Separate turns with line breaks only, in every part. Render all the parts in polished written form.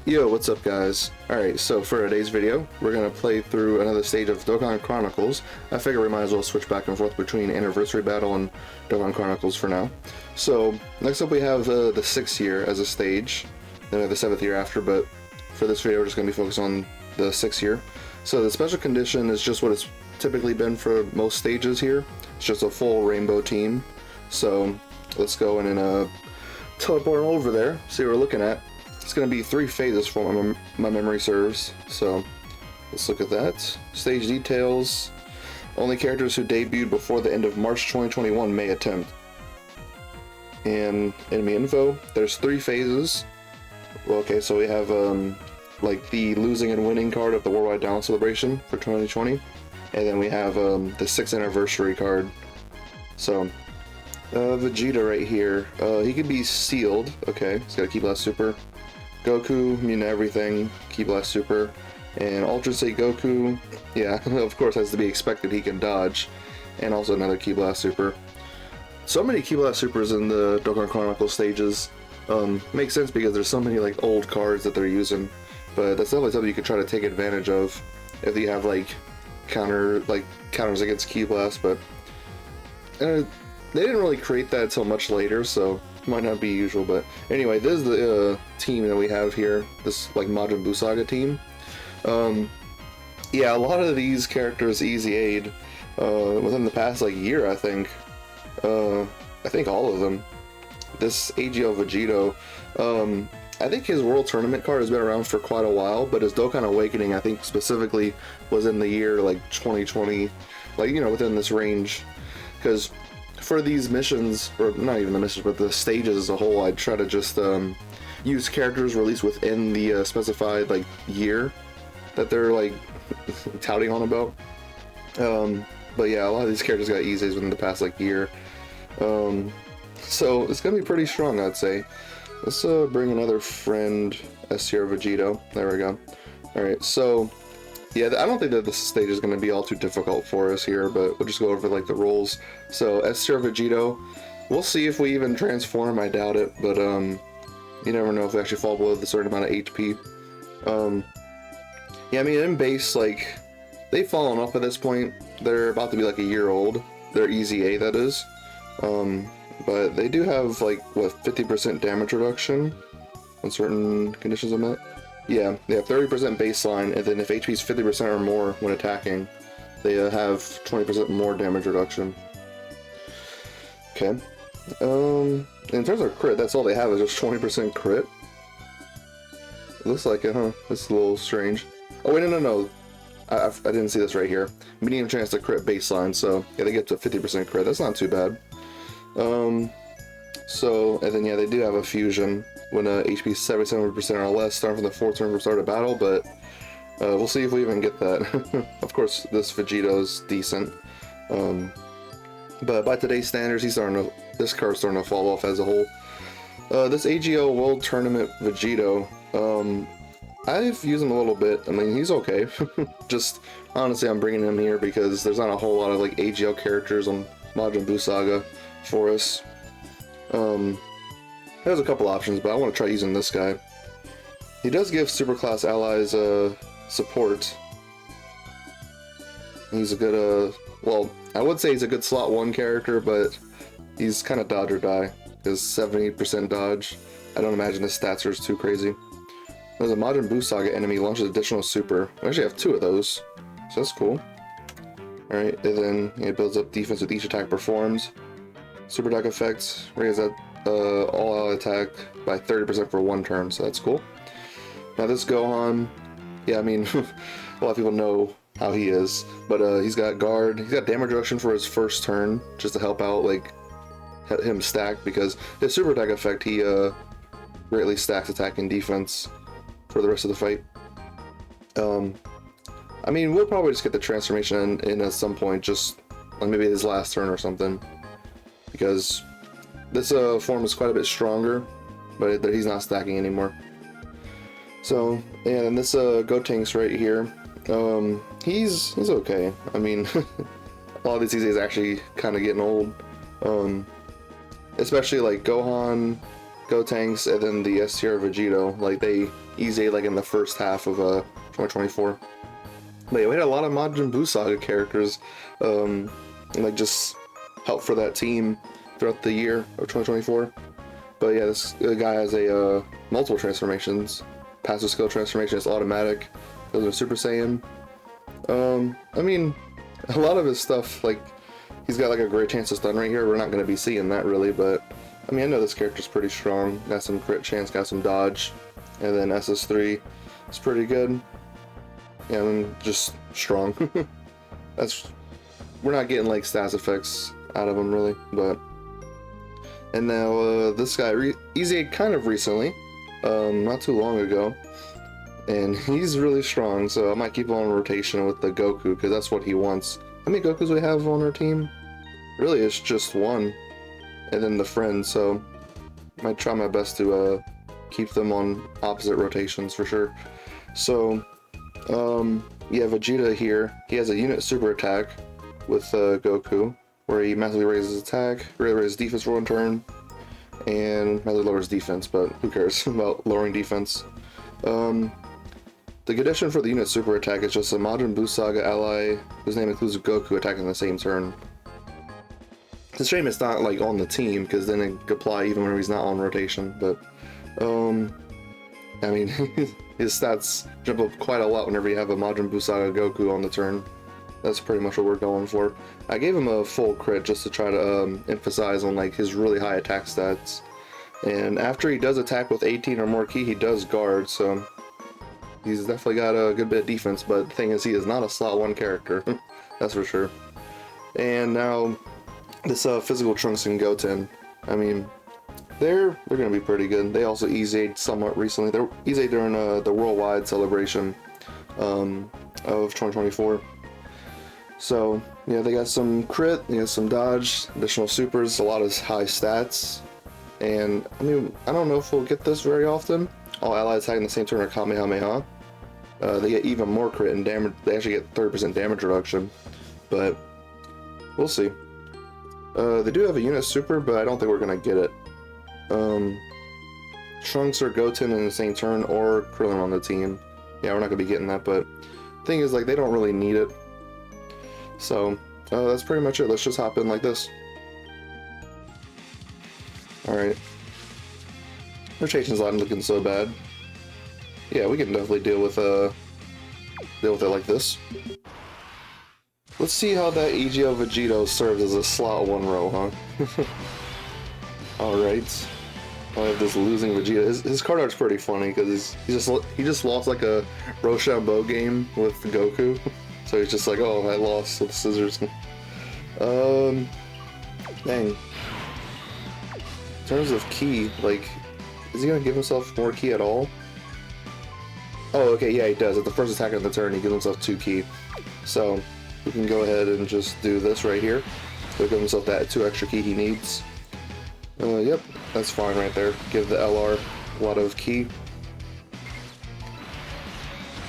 Yo, what's up guys? Alright, so for today's video, we're going to play through another stage of Dokkan Chronicles. I figure we might as well switch back and forth between Anniversary Battle and Dokkan Chronicles for now. So, next up we have the 6th year as a stage, then we have the 7th year after, but for this video we're just going to be focused on the 6th year. So the special condition is just what it's typically been for most stages here. It's just a full rainbow team. So, let's go in and teleport over there, see what we're looking at. It's going to be 3 phases for my memory serves, so let's look at that. Stage details. Only characters who debuted before the end of March 2021 may attempt. And enemy info. There's 3 phases. Well, okay, so we have like the losing and winning card of the Worldwide Down Celebration for 2020. And then we have the 6th anniversary card. So Vegeta right here. He can be sealed. Okay, he's got a Ki Blast Super. Goku, immune to everything, Ki Blast Super, and Ultra Saiyan Goku, yeah, of course has to be expected, he can dodge, and also another Ki Blast Super. So many Ki Blast Supers in the Dokkan Chronicles stages. Makes sense because there's so many like old cards that they're using, but that's definitely something you could try to take advantage of if you have like counters against Ki Blast, but they didn't really create that until much later, so might not be usual. But anyway, this is the team that we have here, this like Majin Buu Saga team. Yeah, a lot of these characters easy aid within the past like year, I think all of them. This AGL Vegito, I think his World Tournament card has been around for quite a while, but his Dokkan Awakening I think specifically was in the year like 2020, like, you know, within this range, because for these missions, or not even the missions, but the stages as a whole, I'd try to just use characters released within the specified like year that they're like touting on about. But yeah, a lot of these characters got easies within the past like year. So it's gonna be pretty strong, I'd say. Let's bring another friend, S tier Vegito. There we go. Alright, so yeah, I don't think that this stage is going to be all too difficult for us here, but we'll just go over like the rules. So S tier Vegito, we'll see if we even transform. I doubt it, but you never know if we actually fall below the certain amount of HP. Yeah, I mean in base, like they've fallen off at this point. They're about to be like a year old. They're easy A, that is. But they do have like what, 50% damage reduction on certain conditions I'm at. Yeah, they have 30% baseline, and then if HP is 50% or more when attacking, they have 20% more damage reduction. Okay. In terms of crit, that's all they have is just 20% crit. It looks like it, huh? That's a little strange. Oh wait, no. I didn't see this right here. Medium chance to crit baseline, so yeah, they get to 50% crit. That's not too bad. So, and then yeah, they do have a fusion when HP is 77% or less, starting from the 4th turn from start of battle, but we'll see if we even get that. Of course, this Vegito's decent, but by today's standards, this card's starting to fall off as a whole. This AGL World Tournament Vegito, I've used him a little bit. I mean, he's okay. Just honestly, I'm bringing him here because there's not a whole lot of like AGL characters on Majin Buu Saga for us. There's a couple options, but I want to try using this guy. He does give superclass allies support. He's a good, well, I would say he's a good slot 1 character, but he's kind of dodge or die. His 70% dodge. I don't imagine his stats are too crazy. There's a Majin Buu Saga enemy launches additional super. I actually have 2 of those, so that's cool. Alright, and then it builds up defense with each attack performs. Super attack effects, raise that all out attack by 30% for 1 turn, so that's cool. Now this Gohan, yeah, I mean, a lot of people know how he is, but he's got guard, he's got damage reduction for his first turn, just to help out, like, him stack, because his super attack effect, he greatly stacks attack and defense for the rest of the fight. I mean, we'll probably just get the transformation in at some point, just like maybe his last turn or something, because this form is quite a bit stronger, but he's not stacking anymore. So, and this Gotenks right here, he's okay. I mean, a lot of these days actually kind of getting old. Especially like Gohan, Gotenks, and then the S tier Vegito. Like they easy like in the first half of 2024. But yeah, we had a lot of Majin Buu Saga characters, like just help for that team throughout the year of 2024. But yeah, this guy has a multiple transformations. Passive skill transformation is automatic. Goes into Super Saiyan. I mean, a lot of his stuff, like, he's got like a great chance to stun right here. We're not going to be seeing that really, but I mean, I know this character's pretty strong. Got some crit chance, got some dodge, and then SS3 is pretty good. Yeah, I mean, just strong. We're not getting like stats effects out of him really, but. And now this guy, easy kind of recently, not too long ago, and he's really strong, so I might keep him on rotation with the Goku, because that's what he wants. How many Gokus we have on our team? Really, it's just one, and then the friend, so I might try my best to keep them on opposite rotations for sure. So, yeah, Vegeta here, he has a unit super attack with Goku, where he massively raises attack, raises defense for one turn, and massively lowers defense, but who cares about lowering defense. The condition for the unit super attack is just a Majin Buu Saga ally whose name includes Goku attacking the same turn. It's a shame it's not like on the team, because then it could apply even when he's not on rotation, but I mean, his stats jump up quite a lot whenever you have a Majin Buu Saga Goku on the turn. That's pretty much what we're going for. I gave him a full crit just to try to emphasize on like his really high attack stats. And after he does attack with 18 or more ki, he does guard, so he's definitely got a good bit of defense, but the thing is, he is not a slot 1 character. That's for sure. And now, this physical Trunks and Goten, I mean, they're gonna be pretty good. They also eased somewhat recently. They're eased during the worldwide celebration of 2024. So yeah, they got some crit, they got some dodge, additional supers, a lot of high stats, and I mean, I don't know if we'll get this very often. All allies attacking the same turn are Kamehameha. They get even more crit and damage. They actually get 30% damage reduction, but we'll see. They do have a unit super, but I don't think we're gonna get it. Trunks or Goten in the same turn, or Krillin on the team. Yeah, we're not gonna be getting that, but the thing is, like, they don't really need it. So, that's pretty much it. Let's just hop in like this. Alright. Rotation's not looking so bad. Yeah, we can definitely deal with it like this. Let's see how that EGO Vegito serves as a slot 1 row, huh? Alright. I have this losing Vegeta. His card art's pretty funny, because he just lost like a Rochambeau game with Goku. So he's just like, oh, I lost with scissors. Dang. In terms of ki, like, is he gonna give himself more ki at all? Oh, okay, yeah, he does. At the first attack of the turn, he gives himself 2 ki. So we can go ahead and just do this right here. He'll give himself that 2 extra ki he needs. Yep, that's fine right there. Give the LR a lot of ki.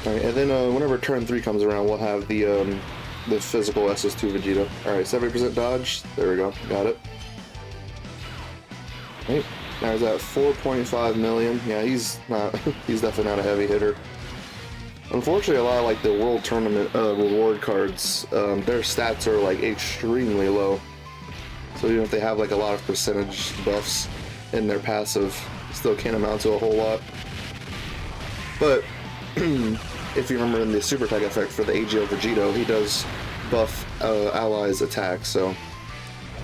Alright, and then whenever turn 3 comes around, we'll have the physical SS2 Vegeta. Alright, 70% dodge. There we go. Got it. Right. Now he's at 4.5 million. Yeah, he's definitely not a heavy hitter. Unfortunately, a lot of like the World Tournament reward cards, their stats are like extremely low. So even if they have like a lot of percentage buffs in their passive, still can't amount to a whole lot. But if you remember in the super attack effect for the AGO Vegito, he does buff allies' attack, so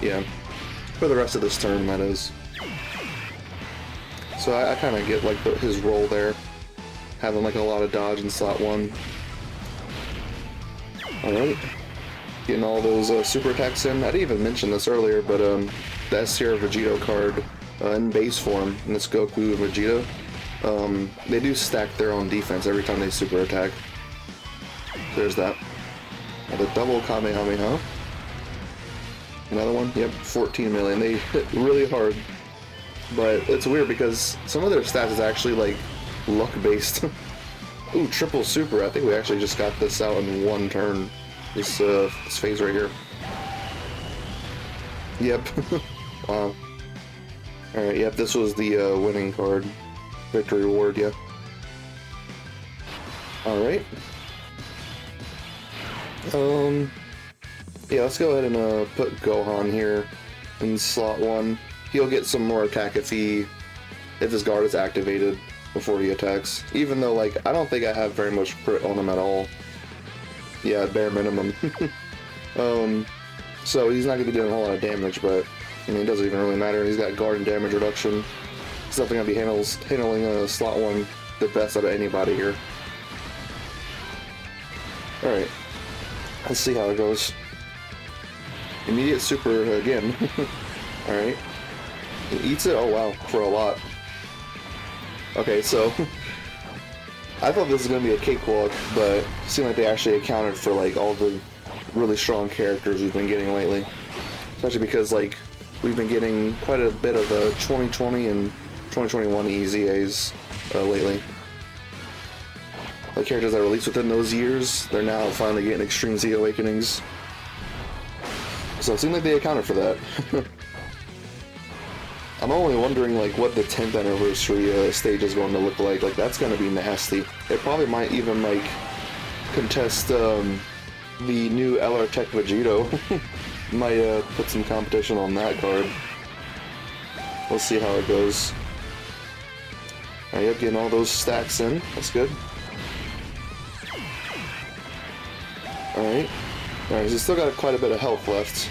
yeah, for the rest of this turn, that is. So I kind of get like his role there, having like a lot of dodge in slot 1. Alright, getting all those super attacks in. I didn't even mention this earlier, but the S tier Vegito card in base form, in this Goku and Vegeta, they do stack their own defense every time they super attack. There's that. Now the double Kamehameha. Another one, yep, 14 million. They hit really hard. But it's weird because some of their stats is actually like luck based. Ooh, triple super. I think we actually just got this out in 1 turn. This phase right here. Yep. Wow. Alright, yep, this was the winning card. Victory reward, yeah. Alright. Yeah, let's go ahead and put Gohan here in slot 1. He'll get some more attack if his guard is activated before he attacks. Even though, like, I don't think I have very much crit on him at all. Yeah, bare minimum. So he's not going to be doing a whole lot of damage, but I mean, it doesn't even really matter. He's got guard and damage reduction. He's definitely going to be handling slot 1 the best out of anybody here. Alright, let's see how it goes. Immediate super again. Alright. He eats it, oh wow, for a lot. Okay, so I thought this was going to be a cakewalk, but it seemed like they actually accounted for like all the really strong characters we've been getting lately. Especially because like we've been getting quite a bit of 2020 and 2021 EZAs lately. The characters that released within those years, they're now finally getting Extreme Z Awakenings. So it seemed like they accounted for that. I'm only wondering like what the 10th anniversary stage is going to look like. Like that's going to be nasty. It probably might even like contest the new LR Tech Vegito. Might put some competition on that card. We'll see how it goes. Alright, yep, getting all those stacks in. That's good. Alright. Alright, he's still got quite a bit of health left.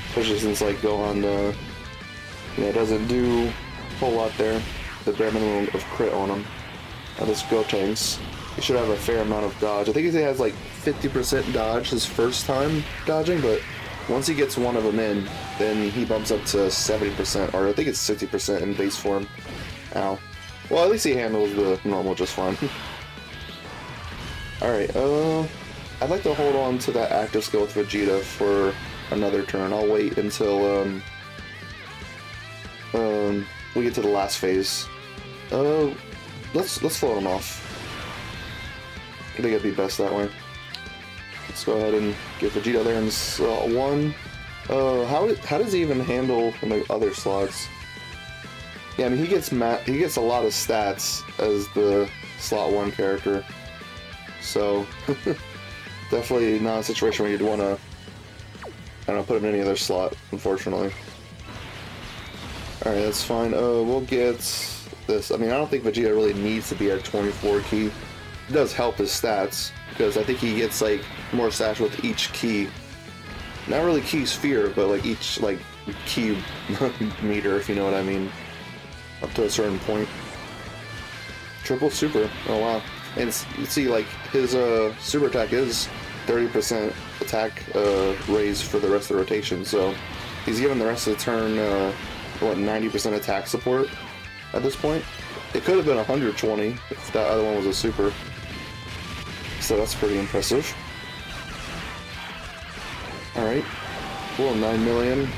Especially since like Gohan doesn't do a whole lot there. The bare minimum of crit on him. Now this Gotenks, he should have a fair amount of dodge. I think he has like 50% dodge his first time dodging, but once he gets one of them in, then he bumps up to 70%, or I think it's 60% in base form. Ow. Well, at least he handles the normal just fine. Alright, I'd like to hold on to that active skill with Vegeta for another turn. I'll wait until we get to the last phase. Let's float him off. I think it'd be best that way. Let's go ahead and get Vegeta there in slot 1. How does he even handle in the other slots? Yeah, I mean he gets a lot of stats as the slot 1 character. So definitely not a situation where you'd want to, I don't know, put him in any other slot, unfortunately. Alright, that's fine. We'll get this. I mean, I don't think Vegeta really needs to be at 24 key. It does help his stats, because I think he gets, like, more stats with each key. Not really key sphere, but, like, each, like, key meter, if you know what I mean. Up to a certain point. Triple super. Oh, wow. And you see, like, his super attack is 30% attack raise for the rest of the rotation, so he's given the rest of the turn, what, 90% attack support at this point? It could have been 120 if that other one was a super. So that's pretty impressive. Alright. Cool, 9 million.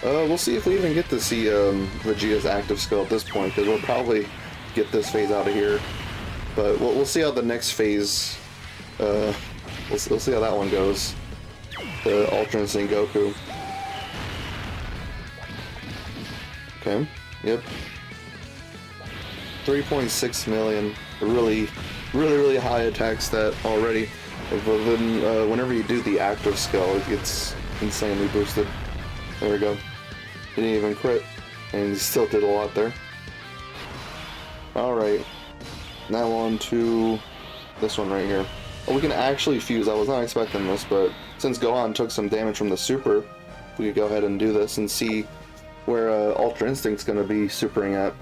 We'll see if we even get to see Vegeta's active skill at this point, because we'll probably get this phase out of here. But we'll see how the next phase, we'll see how that one goes. The Ultra Instinct Goku. Okay, yep. 3.6 million. Really high attack stat already. But then whenever you do the active skill, it gets insanely boosted. There we go. He didn't even crit, and he still did a lot there. Alright, now on to this one right here. Oh, we can actually fuse. I was not expecting this, but since Gohan took some damage from the super, we could go ahead and do this and see where Ultra Instinct's gonna be supering at.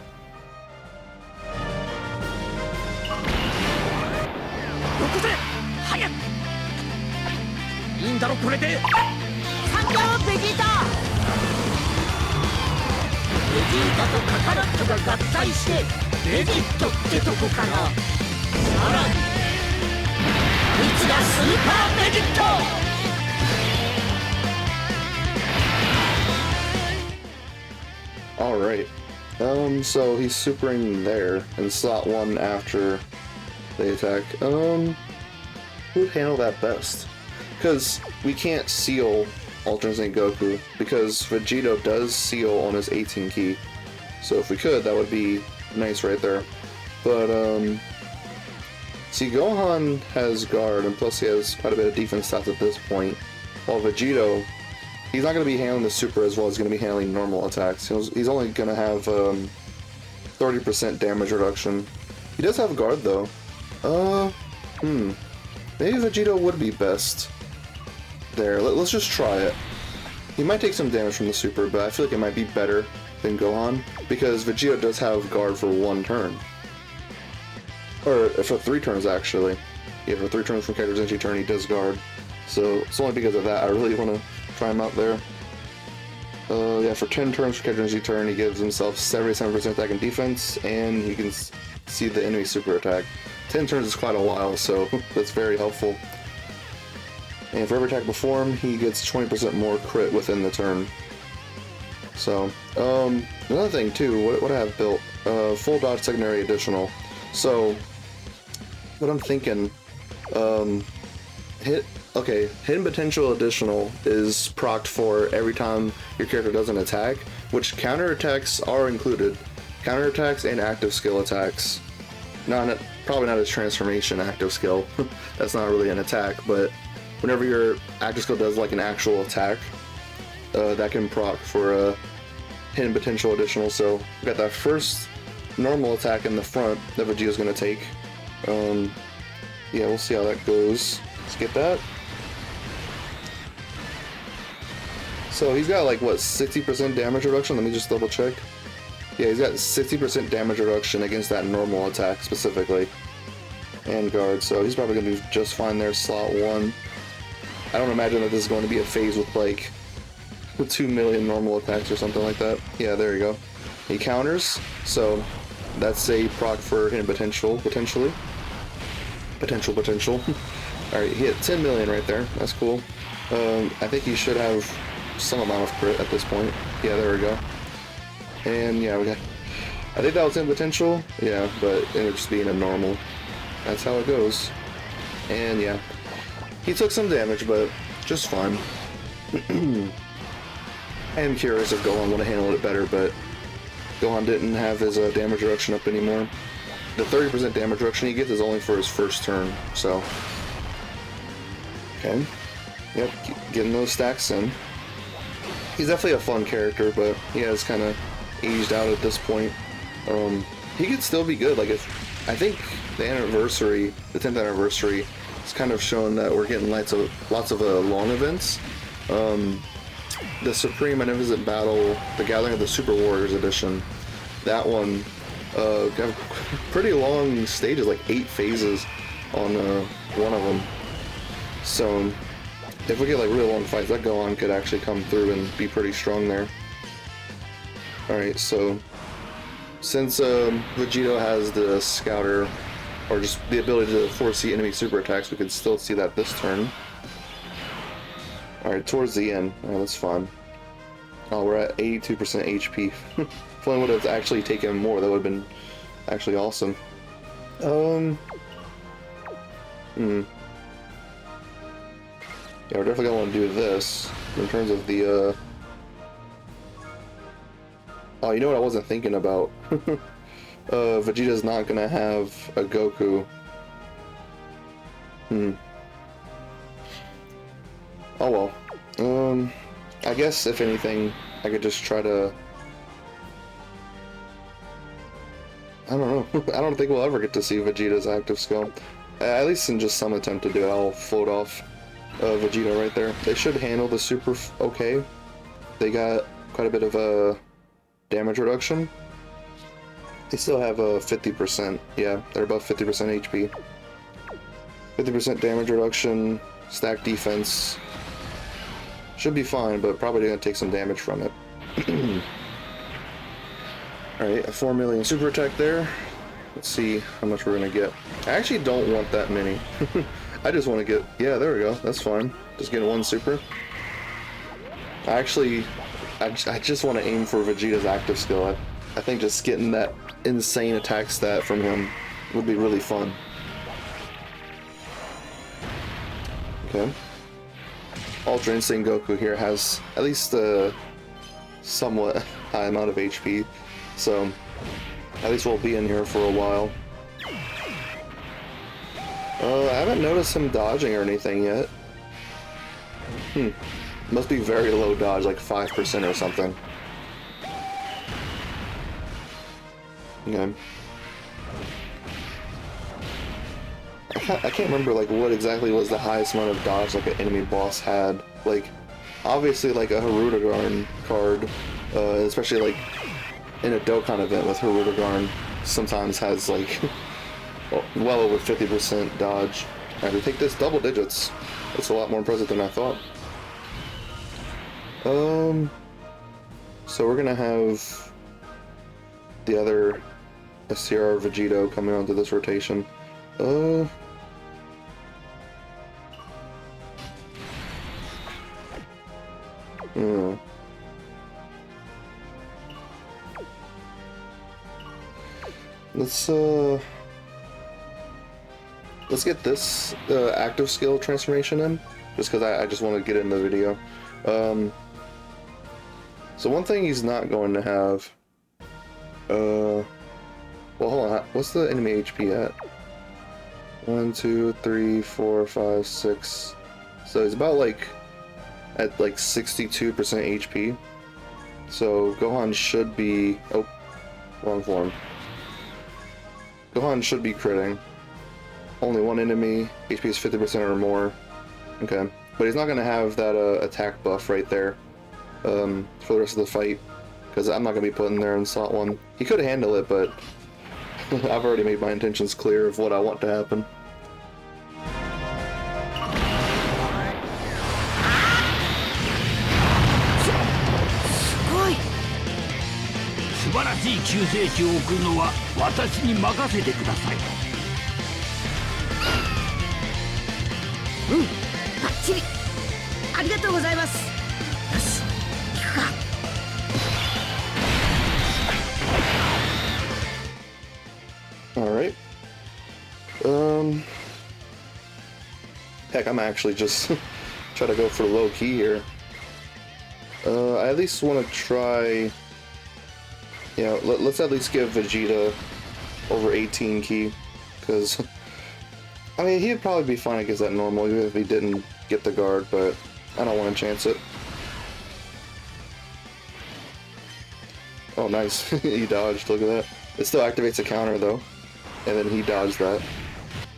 Alright, so he's supering there in slot 1 after they attack. Who would handle that best? Because we can't seal alternate Goku, because Vegito does seal on his 18 key. So if we could, that would be nice right there. But, see, Gohan has guard, and plus he has quite a bit of defense stats at this point. While Vegito, he's not going to be handling the super as well as going to be handling normal attacks. He's only going to have 30% damage reduction. He does have guard, though. Maybe Vegito would be best there. Let's just try it. He might take some damage from the super, but I feel like it might be better than Gohan, because Vegito does have guard for 1 turn. Or for 3 turns, actually. Yeah, for 3 turns from character's entry turn, he does guard. So it's only because of that I really want to try him out there. Yeah, for 10 turns for character's entry turn, he gives himself 77% attack and defense, and you can see the enemy super attack. 10 turns is quite a while, so that's very helpful. And for every attack before him, he gets 20% more crit within the turn. So, another thing too, what I have built, full dodge secondary additional. So, what I'm thinking, hidden potential additional is procced for every time your character does an attack, which counterattacks are included. Counterattacks and active skill attacks. Probably not his transformation active skill. That's not really an attack, but whenever your active skill does like an actual attack, that can proc for a hidden potential additional. So we got that first normal attack in the front that Vegeta's gonna take. Yeah, we'll see how that goes. Let's get that. So he's got like what, 60% damage reduction? Let me just double check. Yeah, he's got 60% damage reduction against that normal attack specifically. And guard, so he's probably gonna do just fine there, slot 1. I don't imagine that this is going to be a phase with like 2 million normal attacks or something like that. Yeah, there you go. He counters, so that's a proc for hidden potential, potentially. Potential. Alright, he hit 10 million right there. That's cool. I think he should have some amount of crit at this point. Yeah, there we go. And yeah, I think that was hidden potential. Yeah, but it ended up just being a normal. That's how it goes. And yeah. He took some damage, but just fine. I am curious if Gohan would have handled it better, but Gohan didn't have his damage reduction up anymore. The 30% damage reduction he gets is only for his first turn, so... Okay. Yep, getting those stacks in. He's definitely a fun character, but he has kind of aged out at this point. He could still be good. Like, I think the 10th anniversary, it's kind of shown that we're getting lots of long events. The Supreme Magnificent Battle, the Gathering of the Super Warriors edition, that one got pretty long stages, like 8 phases on one of them. So if we get like really long fights, that Gohan could actually come through and be pretty strong there. Alright, so since Vegito has the Scouter, or just the ability to foresee enemy super attacks, we can still see that this turn. Alright, towards the end. Oh, that's fine. Oh, we're at 82% HP. If only would have actually taken more, that would have been actually awesome. Yeah, we're definitely gonna want to do this in terms of the Oh, you know what I wasn't thinking about? Vegeta's not gonna have a Goku. Oh well. I guess if anything, I could just try to... I don't know. I don't think we'll ever get to see Vegeta's active skill. At least in just some attempt to do it, I'll float off Vegeta right there. They should handle the super okay. They got quite a bit of damage reduction. They still have a 50%. Yeah, they're above 50% HP. 50% damage reduction, stack defense. Should be fine, but probably gonna take some damage from it. Alright, a 4 million super attack there. Let's see how much we're gonna get. I actually don't want that many. I just want to get... Yeah, there we go. That's fine. Just getting 1 super. I just want to aim for Vegeta's active skill. I think just getting that insane attack stat from him would be really fun. Okay. Ultra Instinct Goku here has at least a somewhat high amount of HP, so at least we'll be in here for a while. I haven't noticed him dodging or anything yet. Must be very low dodge, like 5% or something. Okay. I can't remember like what exactly was the highest amount of dodge like an enemy boss had. Like, obviously like a Hirudegarn card, especially like in a Dokkan event with Hirudegarn, sometimes has like well over 50% dodge. Alright, we take this double digits. That's a lot more impressive than I thought. So we're gonna have the other SCR Vegito coming onto this rotation. Let's get this active skill transformation in, just because I just want to get in the video. So one thing he's not going to have. Well, hold on. What's the enemy HP at? 1, 2, 3, 4, 5, 6. So he's about like at like 62% HP. So Gohan should be. Oh, wrong form. Gohan should be critting. Only one enemy. HP is 50% or more. Okay, but he's not gonna have that attack buff right there for the rest of the fight, because I'm not gonna be putting there in slot 1. He could handle it, but I've already made my intentions clear of what I want to happen. Alright. Heck, I'm actually just try to go for low key here. I at least want to try. You know, let's at least give Vegeta over 18 key, because I mean he'd probably be fine against that normal even if he didn't get the guard, but I don't want to chance it. Oh, nice. He dodged. Look at that. It still activates a counter though, and then he dodged that.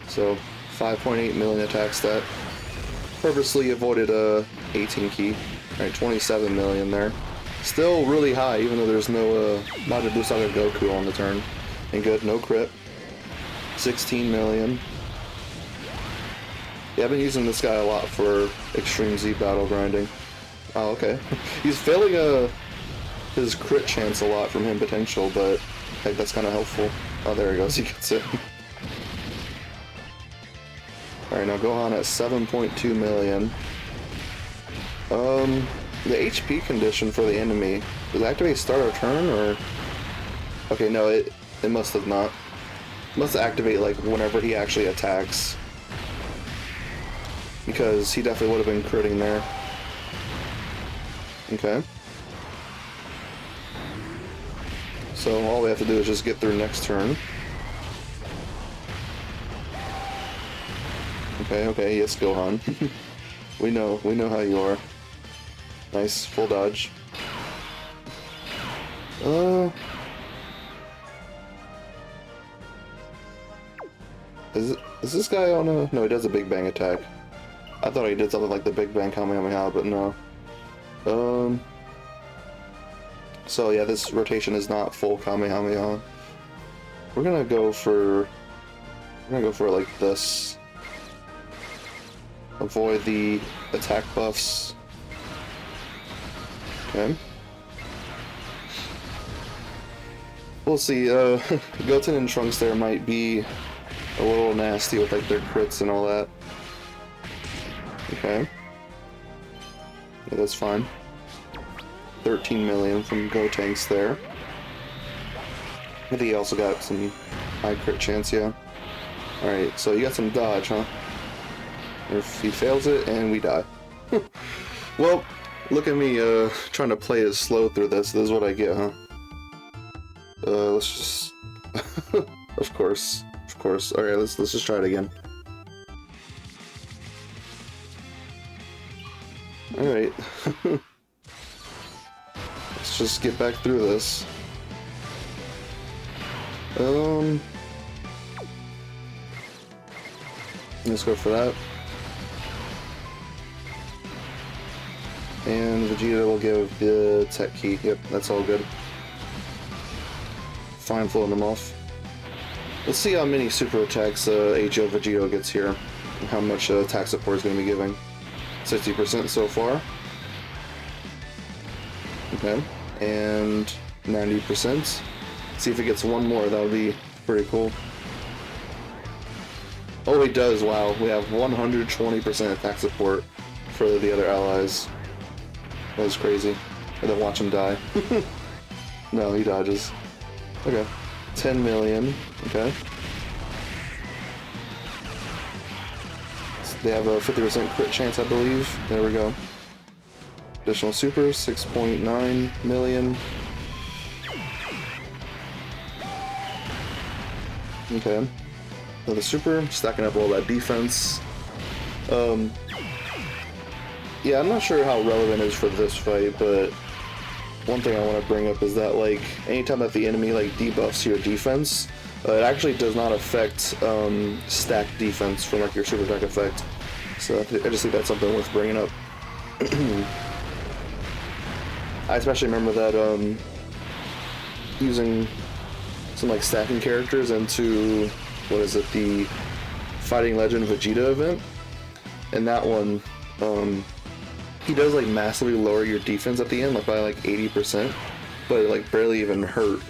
So 5.8 million attack stat. Purposely avoided 18 key. Alright, 27 million there. Still really high, even though there's no Majin Buu Saga Goku on the turn. And good, no crit. 16 million. Yeah, I've been using this guy a lot for Extreme Z battle grinding. Oh, okay. He's failing his crit chance a lot from him potential, but I think that's kind of helpful. Oh, there he goes, he gets it. Alright, now Gohan at 7.2 million. The HP condition for the enemy, does it activate start or turn, or? Okay, no, it must have not. It must activate like whenever he actually attacks, because he definitely would have been critting there. Okay. So all we have to do is just get through next turn. Okay, yes, Gohan. we know how you are. Nice, full dodge. Is this guy on a... No, he does a Big Bang attack. I thought he did something like the Big Bang Kamehameha, but no. So yeah, this rotation is not full Kamehameha. We're gonna go for like this. Avoid the attack buffs. Okay. We'll see. Goten and Trunks there might be a little nasty with like their crits and all that. Okay. Yeah, that's fine. 13 million from Gotenks there. I think he also got some high crit chance, yeah. Alright, so you got some dodge, huh? If he fails it, and we die. Well, look at me trying to play it slow through this. This is what I get, huh? Let's just... Of course. Alright, let's just try it again. Alright. Let's just get back through this. Let's go for that. And Vegeta will give the tech key. Yep, that's all good. Fine floating them off. Let's see how many super attacks HO Vegito gets here. And how much attack support is going to be giving. 60% so far. Okay. And 90%. See if it gets one more. That would be pretty cool. Oh, he does. Wow. We have 120% attack support for the other allies. That was crazy. And then watch him die. No, he dodges. Okay. 10 million. Okay. So they have a 50% crit chance, I believe. There we go. Additional super, 6.9 million. Okay. Another super, stacking up all that defense. Yeah, I'm not sure how relevant it is for this fight, but one thing I want to bring up is that, like, anytime that the enemy, like, debuffs your defense, it actually does not affect stacked defense from, like, your super attack effect. So I just think that's something worth bringing up. I especially remember that using some, like, stacking characters into, what is it, the Fighting Legend Vegeta event, and that one, he does, like, massively lower your defense at the end, like by like 80%, but it, like, barely even hurt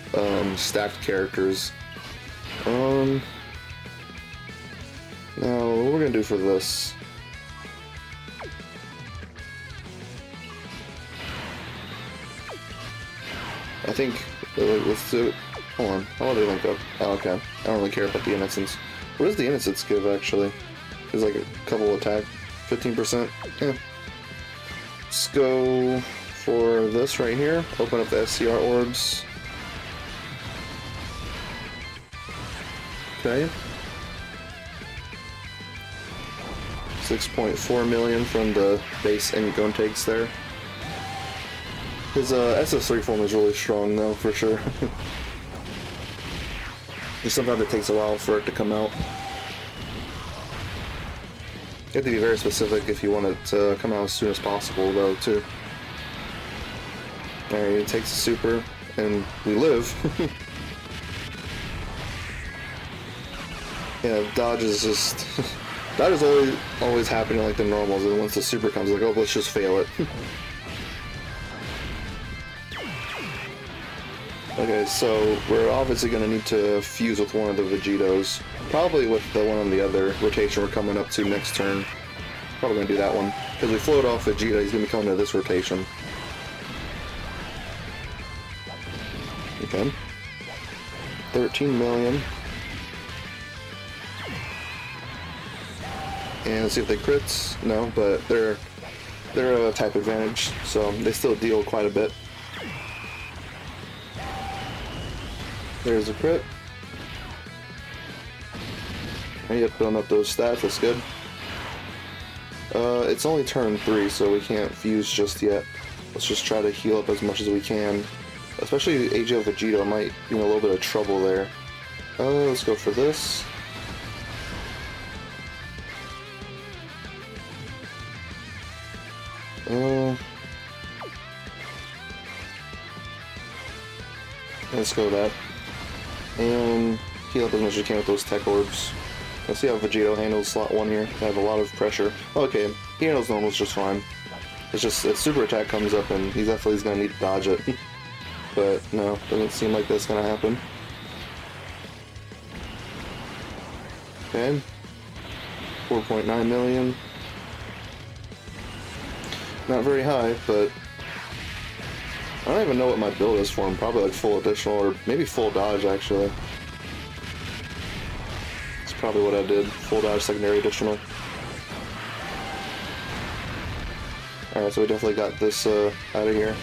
stacked characters. Now what we're gonna do for this? I think let's do. Hold on, how do they link up? Oh, okay. I don't really care about the innocence. What does the innocence give actually? There's like a couple attack, 15%. Yeah. Let's go for this right here. Open up the SCR orbs. Okay. 6.4 million from the base and gun takes there. His SS3 form is really strong though, for sure. Just sometimes it takes a while for it to come out. You have to be very specific if you want it to come out as soon as possible, though, too. Alright, it takes a super, and we live. Yeah, dodge is just... dodge is always happening like the normals, and once the super comes, like, oh, let's just fail it. Okay, so we're obviously going to need to fuse with one of the Vegetos. Probably with the one on the other rotation we're coming up to next turn. Probably going to do that one. Because we float off Vegeta, he's going to be coming to this rotation. Okay. 13 million. And let's see if they crits. No, but they're a type advantage, so they still deal quite a bit. There's a crit. And you have to build up those stats, that's good. It's only turn 3, so we can't fuse just yet. Let's just try to heal up as much as we can. Especially AJ Vegito might be in a little bit of trouble there. Let's go for this. Let's go with that. And heal up as much as you can with those tech orbs. Let's see how Vegito handles slot 1 here. They have a lot of pressure. Okay, he handles normals just fine. It's just if super attack comes up and he's definitely going to need to dodge it. But no, doesn't seem like that's going to happen. Okay. 4.9 million. Not very high, but I don't even know what my build is for him. Probably like full additional or maybe full dodge actually. That's probably what I did. Full dodge, secondary additional. Alright, so we definitely got this out of here.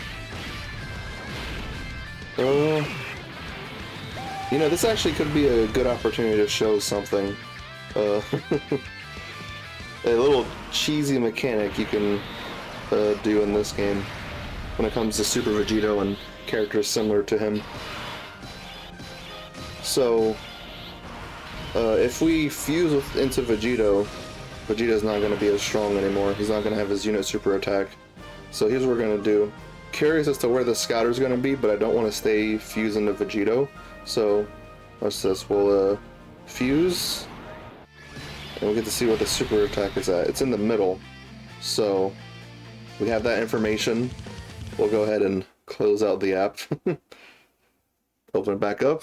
You know, this actually could be a good opportunity to show something. A little cheesy mechanic you can do in this game when it comes to Super Vegito and characters similar to him. So, if we fuse into Vegito, Vegito's not going to be as strong anymore. He's not going to have his unit super attack. So here's what we're going to do. Curious as to where the scouter's going to be, but I don't want to stay fused into Vegito. So, what's this? We'll fuse, and we'll get to see what the super attack is at. It's in the middle. So, we have that information. We'll go ahead and close out the app. Open it back up.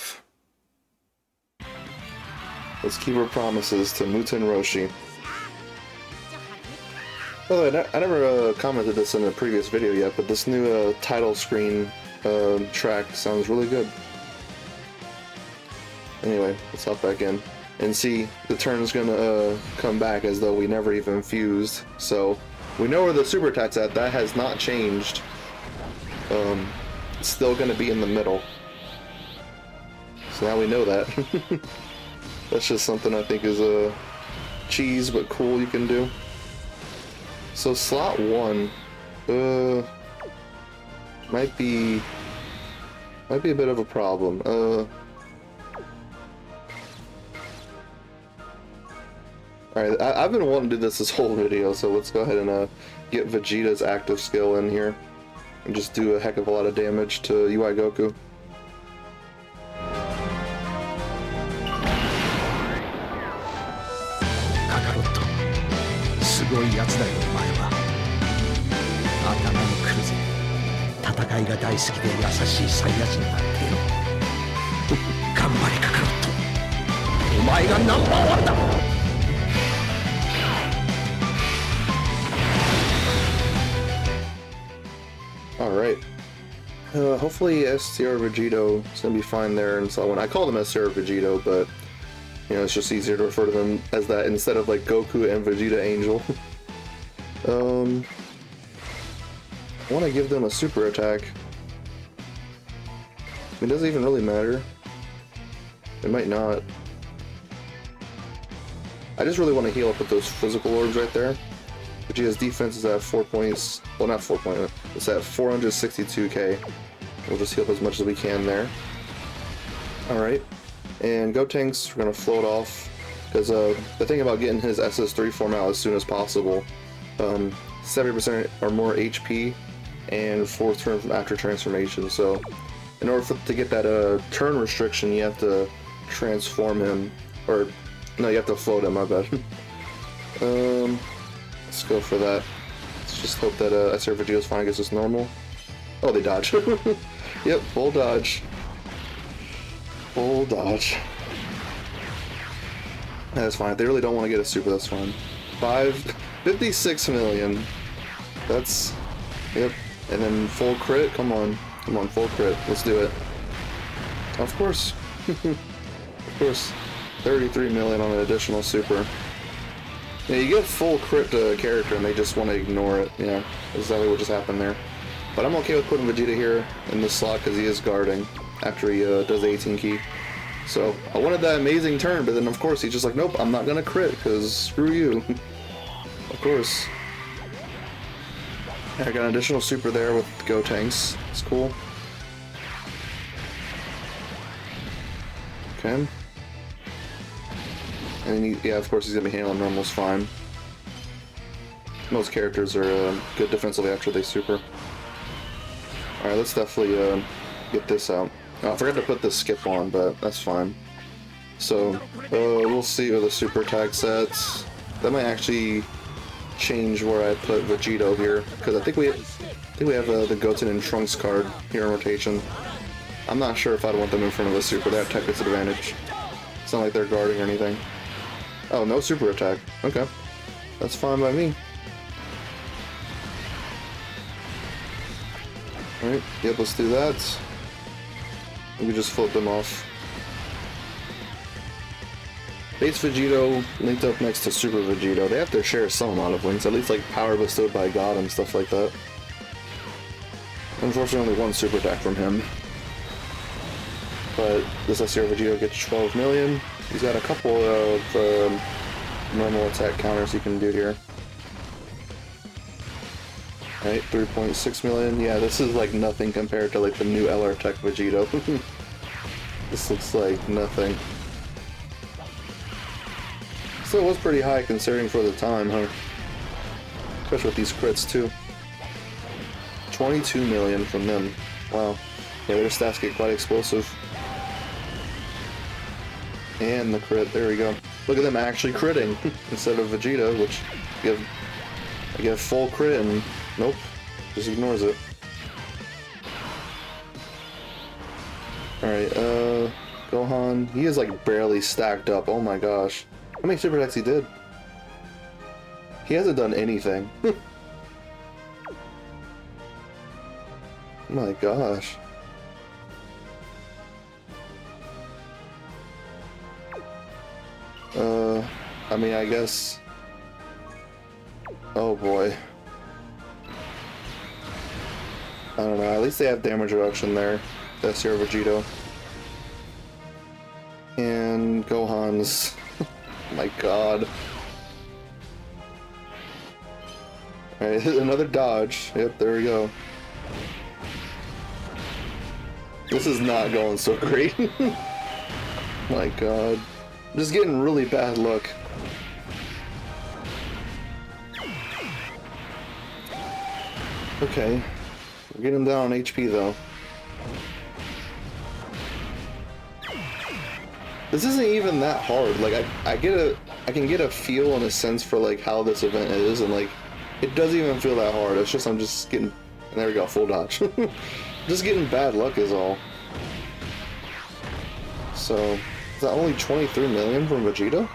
Let's keep our promises to Muten Roshi. By the way, I never commented this in a previous video yet, but this new title screen track sounds really good. Anyway, let's hop back in and see the turn's gonna come back as though we never even fused. So we know where the super attack's at. That has not changed. It's still gonna be in the middle. So now we know that. That's just something I think is a cheese but cool you can do. So slot 1 might be a bit of a problem. Alright, I've been wanting to do this whole video, so let's go ahead and get Vegeta's active skill in here and just do a heck of a lot of damage to UI Goku. Alright. Hopefully STR Vegito is going to be fine there and so on. I call them STR Vegito, but you know, it's just easier to refer to them as that instead of like Goku and Vegeta Angel. I want to give them a super attack. I mean, does it even really matter? It might not. I just really want to heal up with those physical orbs right there. Vegeta's defense is at 4 points. Well, not 4 points. It's at 462k. We'll just heal up as much as we can there. Alright. And Gotenks, we're going to float off. Because the thing about getting his SS3 form out as soon as possible, 70% or more HP and 4th turn from after transformation. So in order to get that turn restriction, you have to transform him. Or, no, you have to float him, my bad. Let's go for that. Let's just hope that SR Vegeta's fine, gets us normal. Oh, they dodge. Yep, full dodge. Full dodge. That's fine. If they really don't want to get a super, that's fine. 56 million. That's... Yep. And then full crit? Come on. Come on, full crit. Let's do it. Of course. Of course. 33 million on an additional super. Yeah, you get full crit to a character and they just want to ignore it. Yeah, that's exactly what just happened there. But I'm okay with putting Vegeta here in this slot because he is guarding after he does the 18 key. So, I wanted that amazing turn, but then of course he's just like, nope, I'm not gonna crit because screw you. Of course. Yeah, I got an additional super there with Gotenks. It's cool. Okay. And then yeah, of course he's gonna be handling normals fine. Most characters are good defensively after they super. Alright, let's definitely get this out. Oh, I forgot to put the skip on, but that's fine. So, we'll see where the super attack's at. That might actually change where I put Vegito here, because I think we have the Goten and Trunks card here in rotation. I'm not sure if I'd want them in front of the super. They have tech disadvantage. It's not like they're guarding or anything. Oh, no super attack. Okay. That's fine by me. Alright, yep, let's do that. We just float them off. Base Vegito linked up next to Super Vegito. They have to share some amount of links, at least like power bestowed by God and stuff like that. Unfortunately, only one super attack from him. But this SCR Vegito gets 12 million. He's got a couple of normal attack counters he can do here. Right, 3.6 million. Yeah, this is like nothing compared to like the new LR Tech Vegito. This looks like nothing. Still was pretty high considering for the time, huh? Especially with these crits too. 22 million from them. Wow. Yeah, their stats get quite explosive. And the crit, there we go. Look at them actually critting instead of Vegeta, which I give full crit and nope, just ignores it. Alright, Gohan, he is like barely stacked up, oh my gosh. How many super attacks he did? He hasn't done anything. Oh my gosh. I mean, I guess... Oh boy. I don't know, at least they have damage reduction there. That's your Vegito. And Gohan's... Oh my god. Alright, another dodge. Yep, there we go. This is not going so great. My god. I'm just getting really bad luck. Okay. We're getting him down on HP though. This isn't even that hard. Like I can get a feel and a sense for like how this event is, and like it doesn't even feel that hard. It's just I'm just getting, and there we go, full dodge. Just getting bad luck is all. So is that only 23 million from Vegeta?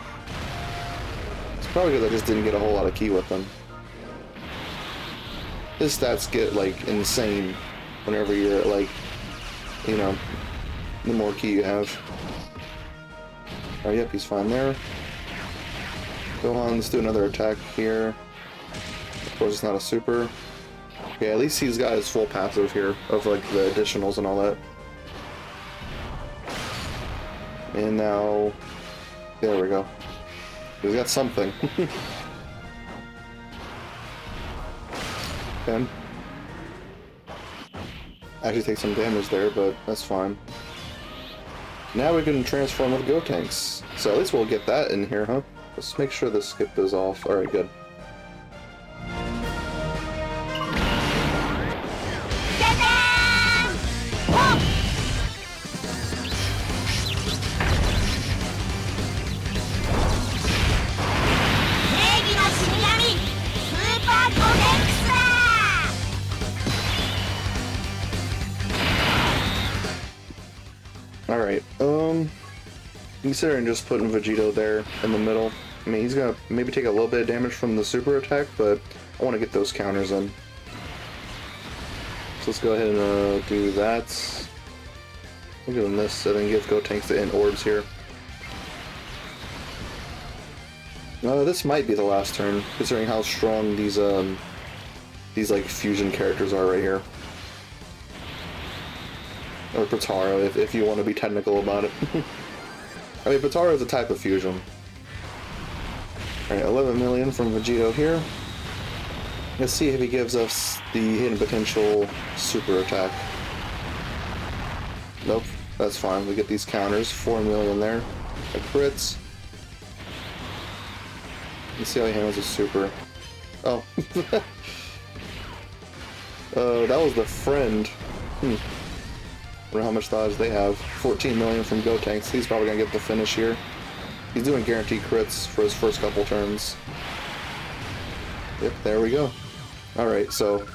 It's probably because I just didn't get a whole lot of ki with them. His stats get like insane whenever you're like, you know, the more ki you have. Oh, yep, he's fine there. Gohan, let's do another attack here. Of course, it's not a super. Yeah, at least he's got his full passive here of like the additionals and all that. And now, there we go. He's got something. Okay. Actually take some damage there, but that's fine. Now we can transform with Gotenks. So at least we'll get that in here, huh? Let's make sure the skip is off. Alright, good. Alright, considering just putting Vegito there in the middle, I mean, he's gonna maybe take a little bit of damage from the super attack, but I want to get those counters in. So let's go ahead and do that. We'll give him this, and then give Gotenks the int orbs here. This might be the last turn, considering how strong these like fusion characters are right here. Or Potara, if you want to be technical about it. I mean, Potara is a type of fusion. Alright, 11 million from Vegito here. Let's see if he gives us the hidden potential super attack. Nope, that's fine. We get these counters. 4 million there. A crits. Let's see how he handles a super. Oh. That was the friend. I wonder how much dodge they have. 14 million from Gotenks. He's probably gonna get the finish here. He's doing guaranteed crits for his first couple turns. Yep, there we go. Alright, so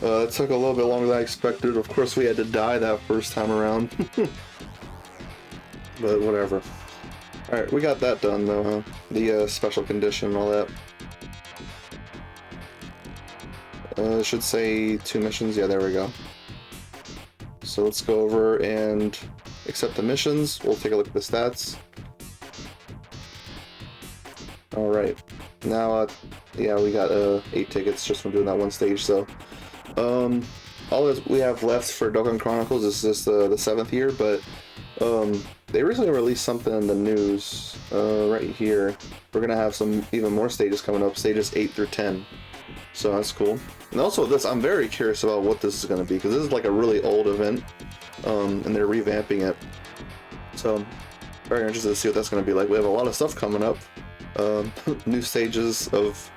it took a little bit longer than I expected. Of course we had to die that first time around. But whatever. Alright, we got that done though, huh? The special condition and all that. It should say 2 missions. Yeah, there we go. So let's go over and accept the missions. We'll take a look at the stats. Alright, now, yeah, we got 8 tickets just from doing that one stage, so, all that we have left for Dokkan Chronicles is just the 7th year, but, they recently released something in the news, right here. We're gonna have some even more stages coming up, stages 8 through 10, so that's cool. And also this, I'm very curious about what this is gonna be, because this is like a really old event, and they're revamping it, so, very interested to see what that's gonna be like. We have a lot of stuff coming up. New stages of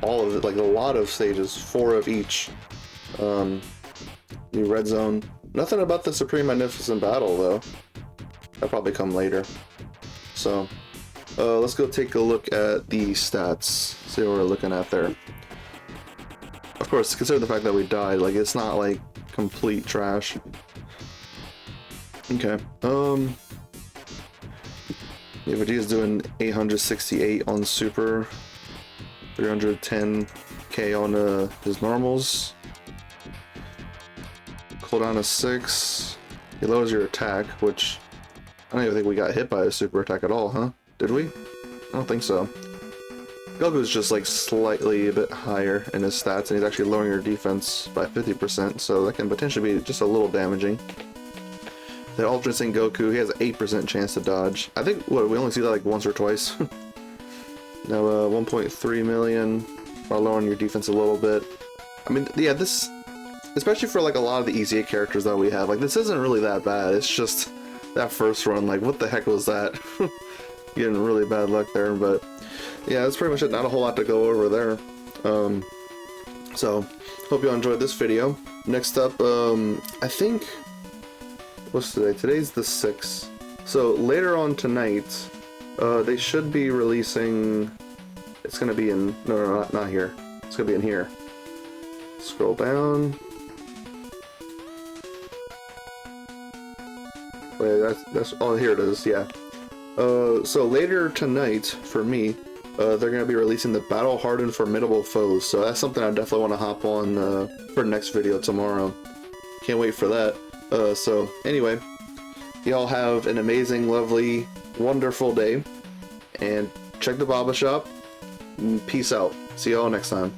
all of it, like a lot of stages, 4 of each. New red zone. Nothing about the Supreme Magnificent Battle though. That'll probably come later. So let's go take a look at the stats. See what we're looking at there. Of course, consider the fact that we died. Like, it's not like complete trash. Okay. Yeah, Vegeta's doing 868 on Super, 310k on his normals. Cooldown is 6. He lowers your attack, which I don't even think we got hit by a super attack at all, huh? Did we? I don't think so. Goku's just like slightly a bit higher in his stats, and he's actually lowering your defense by 50%, so that can potentially be just a little damaging. The Ultra Instinct Goku, he has an 8% chance to dodge. I think, what, we only see that like once or twice. Now, 1.3 million, while lowering your defense a little bit. I mean, yeah, this, especially for like a lot of the easier characters that we have, like this isn't really that bad. It's just that first run, like what the heck was that? Getting really bad luck there, but yeah, that's pretty much it. Not a whole lot to go over there. So, hope you all enjoyed this video. Next up, I think, what's today? Today's the 6th. So later on tonight, they should be releasing, it's gonna be in, no, not here. It's gonna be in here. Scroll down. Wait, that's, oh, here it is, yeah. So later tonight, for me, they're gonna be releasing the Battle Hardened Formidable Foes, so that's something I definitely want to hop on, for the next video tomorrow. Can't wait for that. So anyway, y'all have an amazing, lovely, wonderful day, and check the Baba Shop. Peace out. See y'all next time.